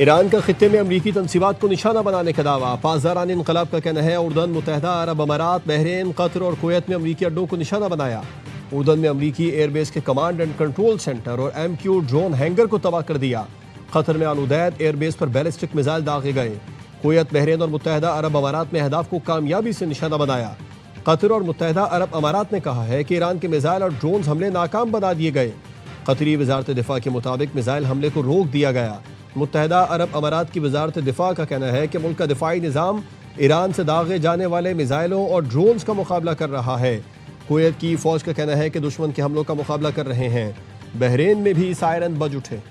Iran का खित्ते में अमरीकी तनसीबात को निशाना बनाने का दावा। पासदारान इनकलाब का कहना है उर्दन, मुत्तहदा अरब अमारात, बहरीन, कतर और कुवैत में अमरीकी अड्डों को निशाना बनाया। उर्दन में अमरीकी एयरबेस के कमांड एंड कंट्रोल सेंटर और MQ ड्रोन हैंगर को तबाह कर दिया। कतर में अल-उदैद एयरबेस पर बैलिस्टिक मिसाइल दागे गए। कुवैत, बहरीन और मुत्तहदा अरब अमारात में अहदाफ को कामयाबी से निशाना बनाया। कतर और मुत्तहदा अरब अमारात ने कहा है कि ईरान के मिसाइल और ड्रोन हमले नाकाम बना दिए गए। कतरी वजारत दिफा के मुताबिक मिसाइल हमले को रोक दिया गया। मुत्तहदा अरब अमारात की वजारत दिफा का कहना है कि मुल्क का दिफाई निज़ाम ईरान से दागे जाने वाले मिसाइलों और ड्रोन्स का मुकाबला कर रहा है। कुवैत की फौज का कहना है कि दुश्मन के हमलों का मुकाबला कर रहे हैं। बहरीन में भी सायरन बज उठे।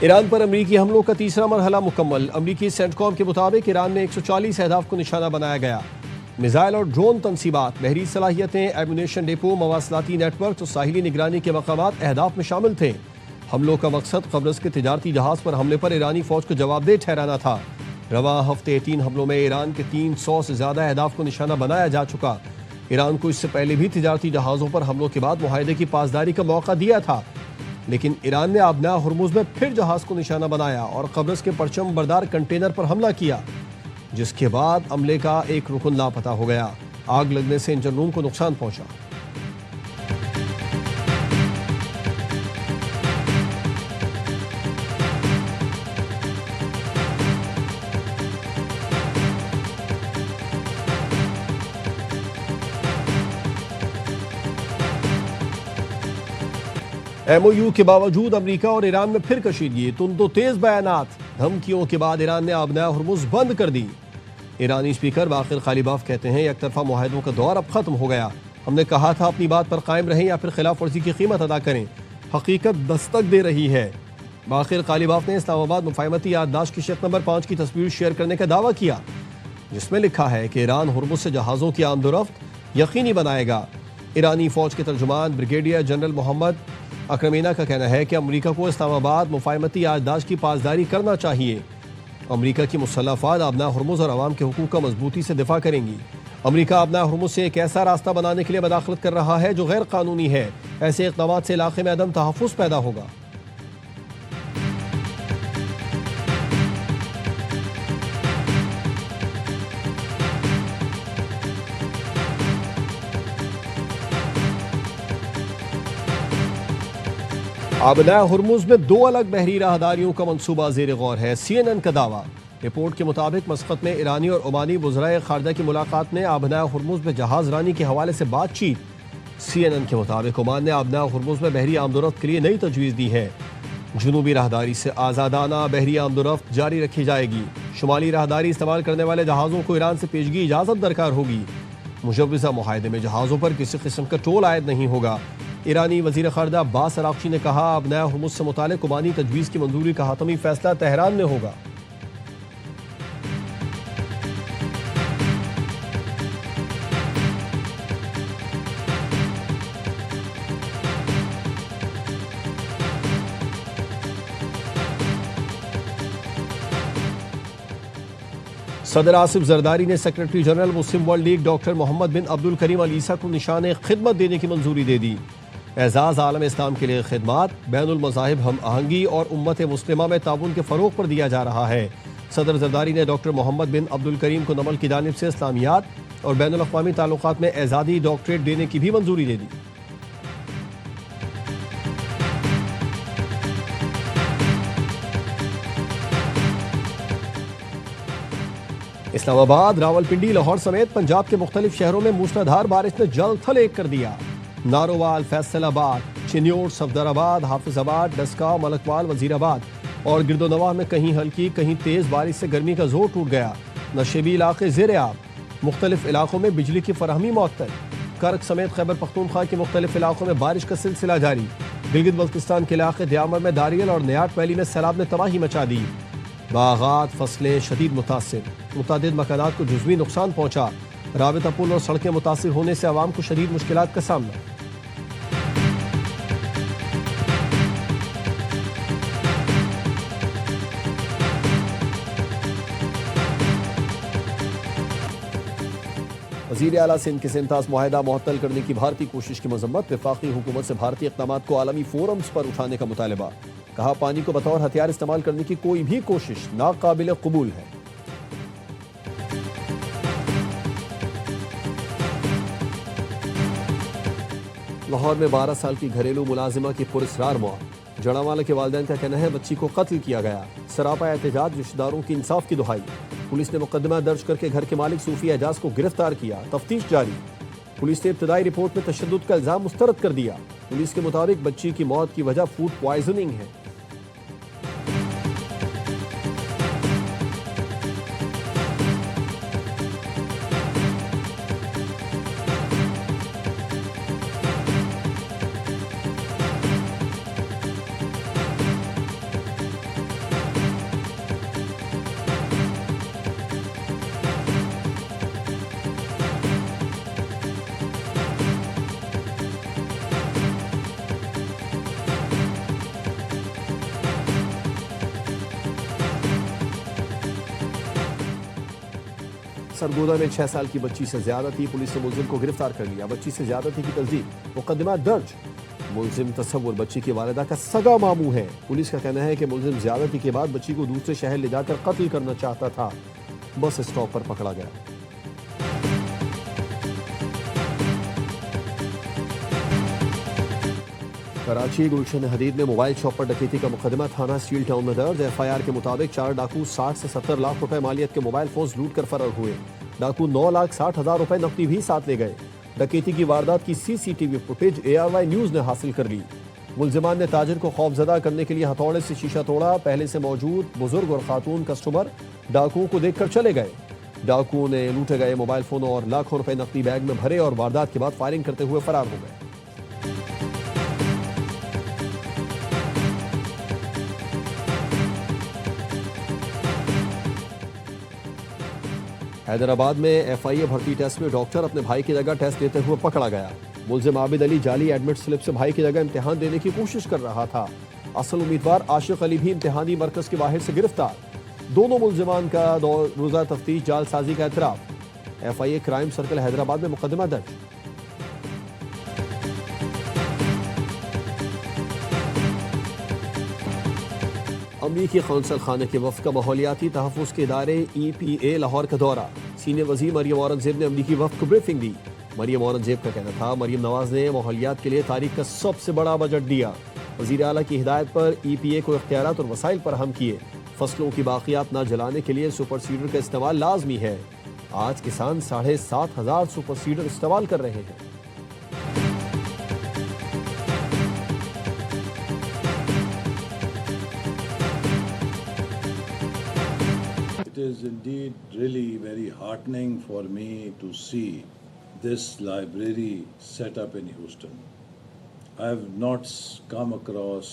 ईरान पर अमरीकी हमलों का तीसरा मरहला मुकम्मल। अमरीकी सेंटकॉम के मुताबिक ईरान में 140 अहदाफ को निशाना बनाया गया। मिसाइल और ड्रोन तनसीबात, बहरी सलाहियतें, एम्यूनेशन डिपो, मवासलाती नेटवर्क और साहिली निगरानी के मकामात अहदाफ में शामिल थे। हमलों का मकसद कब्रस के तिजारती जहाज पर हमले पर ईरानी फौज को जवाबदेह ठहराना था। रवा हफ्ते 3 हमलों में ईरान के 300 से ज्यादा अहदाफ को निशाना बनाया जा चुका। ईरान को इससे पहले भी तिजारती जहाज़ों पर हमलों के बाद मुआहदे की पासदारी का मौका दिया था, लेकिन ईरान ने आबना हुर्मुज़ में फिर जहाज को निशाना बनाया और कब्रस के परचम बरदार कंटेनर पर हमला किया, जिसके बाद अमले का एक रुकन लापता हो गया। आग लगने से इंजन रूम को नुकसान पहुंचा। MOU के बावजूद अमरीका और ईरान में फिर कशीदगी, तुंदो तेज बयानात, धमकियों के बाद ईरान ने आबना हुर्मुज़ बंद कर दी। ईरानी स्पीकर बाकिर खालिबाफ कहते हैं एक तरफा मुआहदों का दौर अब खत्म हो गया। हमने कहा था अपनी बात पर कायम रहें या फिर खिलाफ वर्जी की कीमत अदा करें। हकीकत दस्तक दे रही है। बाकिर खालिबाफ ने इस्लामाबाद मुफाहमती याददाश्त की शेख नंबर 5 की तस्वीर शेयर करने का दावा किया, जिसमें लिखा है कि ईरान हुर्मुज़ से जहाज़ों की आमदोरफ्त यकीनी बनाएगा। ईरानी फौज के तर्जुमान ब्रिगेडियर जनरल मोहम्मद अक्रमीना का कहना है कि अमरीका को इस्लामाबाद मुफाहमती याददाश्त की पासदारी करना चाहिए। अमरीका की मुसल्लह अफ़वाज आबना हुर्मुज़ और अवाम के हुकूक का मजबूती से दिफा करेंगी। अमरीका आबना हुर्मुज़ से एक ऐसा रास्ता बनाने के लिए मदाखलत कर रहा है जो गैर कानूनी है। ऐसे इक़दामात से इलाके में अदम तहफ़्फ़ुज़ पैदा होगा। आबना हुर्मुज़ में 2 अलग बहरी राहदारियों का मंसूबा ज़ेर गौर है। CNN का दावा। रिपोर्ट के मुताबिक मस्कत में ईरानी और ओमानी वज़राए ख़ारजा की मुलाकात में आबना हुर्मुज़ में जहाज़ रानी के हवाले से बातचीत। CNN के मुताबिक ओमान ने आबना हुर्मुज़ में बहरी आमदोरफ्त के लिए नई तजवीज़ दी है। जनूबी राहदारी से आज़ादाना बहरी आमदोरफ्त जारी रखी जाएगी। शुमाली राहदारी इस्तेमाल करने वाले जहाज़ों को ईरान से पेशगी इजाज़त दरकार होगी। मुजव्वज़ा मुआहदे में जहाज़ों पर किसी किस्म का टोल आयद नहीं होगा। ईरानी वज़ीर ख़ारजा अब्बास अराक़ची ने कहा आबना हुर्मुज़ से मुतालिक ओमानी तजवीज़ की मंजूरी का हतमी फैसला तेहरान में होगा। सदर आसिफ जरदारी ने सेक्रेटरी जनरल मुस्लिम वर्ल्ड लीग डॉक्टर मोहम्मद बिन अब्दुल करीम अल ईसा को निशान खिदमत देने की मंजूरी दे दी। एजाज़ आलम इस्लाम के लिए खिदमात, बैनुल मज़ाहिब हम आहंगी और उम्मत मुस्लिमा में ताउन के फ़रोग़ पर दिया जा रहा है। सदर जरदारी ने डॉक्टर मोहम्मद बिन अब्दुल करीम को नमल की जानिब से इस्लामियात और बैनुल अक़वामी ताल्लुक़ात में एजाज़ी डॉक्टरेट देने की भी मंजूरी दे दी। इस्लामाबाद, रावलपिंडी, लाहौर समेत पंजाब के मुख्तलिफ शहरों में मूसलाधार बारिश ने जल थल एक कर दिया। नारोवाल, फैसलाबाद, चिन्योट, सफदराबाद, हाफिजाबाद, डस्का, मलकवाल, वजीराबाद और गिरदोनवाह में कहीं हल्की कहीं तेज बारिश से गर्मी का जोर टूट गया। नशेबी इलाके ज़ेर आब, मुख्तलिफ इलाकों में बिजली की फराहमी मुअत्तल। कर्क समेत खैबर पख्तूनख्वा के मुख्तलिफ इलाकों में बारिश का सिलसिला जारी। गिलगित बल्तिस्तान के इलाके दयामर में दारियल और नयाट वैली में सैलाब ने तबाही मचा दी। बागात, फसलें शदीद मुतासिर, मुतादिद मकानात को जुज़वी नुकसान पहुंचा। राबिता पुल और सड़कें मुतासिर होने से आवाम को शदीद मुश्किलात का सामना। वज़ीर आला सिंध के सिंतास मुआहदा मुअत्तल करने की भारतीय कोशिश की मजम्मत। वफाकी हुकूमत से भारतीय इक़दाम को आलमी फोरम्स पर उठाने का मुतालबा। कहा, पानी को बतौर हथियार इस्तेमाल करने की कोई भी कोशिश नाकाबिल कबूल है। लाहौर में 12 साल की घरेलू मुलाजिमा की पुरस्रार मौत। जड़ावाला के वालिदैन का कहना है बच्ची को कत्ल किया गया। सरापा एहतजाज, रिश्तेदारों की इंसाफ की दुहाई। पुलिस ने मुकदमा दर्ज करके घर के मालिक सूफी एजाज को गिरफ्तार किया। तफ्तीश जारी। पुलिस ने इब्तदाई रिपोर्ट में तशद्दुद का इल्जाम मुस्तरद कर दिया। पुलिस के मुताबिक बच्ची की मौत की वजह फूड पॉइजनिंग है। सरगोदा में 6 साल की बच्ची से ज्यादती। पुलिस ने मुलजिम को गिरफ्तार कर लिया। बच्ची से ज्यादती की तस्दीक, मुकदमा दर्ज। मुलजिम तस्वुर बच्ची की वालिदा का सगा मामू है। पुलिस का कहना है कि मुलजिम ज्यादती के बाद बच्ची को दूसरे शहर ले जाकर कत्ल करना चाहता था। बस स्टॉप पर पकड़ा गया। कराची गुलशन हदीद में मोबाइल शॉप पर डकैती का मुकदमा थाना स्टील टाउन में दर्ज। एफआईआर के मुताबिक 4 डाकू 60 से 70 लाख रुपए मालियत के मोबाइल फोन लूट कर फरार हुए। डाकू 9,60,000 रुपए नकदी भी साथ ले गए। डकैती की वारदात की सीसीटीवी फुटेज ARY न्यूज ने हासिल कर ली। मुलजिमान ने ताजिर को खौफजदा करने के लिए हथौड़े से शीशा तोड़ा। पहले से मौजूद बुजुर्ग और खातून कस्टमर डाकुओं को देखकर चले गए। डाकुओं ने लूटे गए मोबाइल फोन और लाखों रुपए नकदी बैग में भरे और वारदात के बाद फायरिंग करते हुए फरार हो गए। हैदराबाद में FIA भर्ती टेस्ट में डॉक्टर अपने भाई की जगह टेस्ट लेते हुए पकड़ा गया। मुलजिम आबिद अली जाली एडमिट स्लिप से भाई की जगह इम्तिहान देने की कोशिश कर रहा था। असल उम्मीदवार आशिक अली भी इम्तिहानी मरकज के बाहर से गिरफ्तार। दोनों मुलजिमान का रोजा तफ्तीश जालसाजी का एतराफ। FIA क्राइम सर्कल हैदराबाद में मुकदमा दर्ज। अमरीकी कौंसल खाने के वफ़द का माहौलियाती तहफ़्फ़ुज़ के इदारे EPA लाहौर का दौरा। सीनियर वज़ीर मरियम औरंगज़ेब ने अमरीकी वफ़द को ब्रीफिंग दी। मरियम औरंगज़ेब का कहना था मरियम नवाज़ ने माहौलियात के लिए तारीख का सबसे बड़ा बजट दिया। वज़ीर आला की हिदायत पर EPA को इख्तियारात और वसाइल फराहम किए। फसलों की बाक़ियात न जलाने के लिए सुपर सीडर का इस्तेमाल लाजमी है। आज किसान 7,500 सुपर सीडर इस्तेमाल कर रहे हैं। It is indeed really very heartening for me to see this library set up in Houston. I have not come across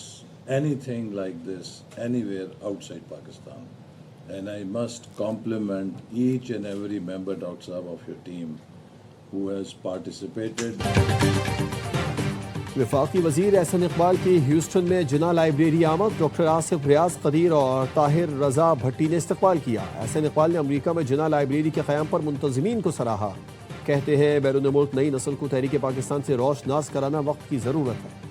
anything like this anywhere outside Pakistan. And I must compliment each and every member, Dr. Saab, of your team who has participated. वफाकी वज़ीर एहसन इकबाल की Houston में जिना library आमद। Doctor Asif रियाज कदीर और ताहिर रजा भट्टी ने इस्तकबाल किया। एहसन इकबाल ने अमरीका में जिना लाइब्रेरी के क़याम पर मुंतज़मीन को सराहा। कहते हैं बैरून मुल्क नई नस्ल को तहरीक पाकिस्तान से रोशनास कराना वक्त की ज़रूरत है।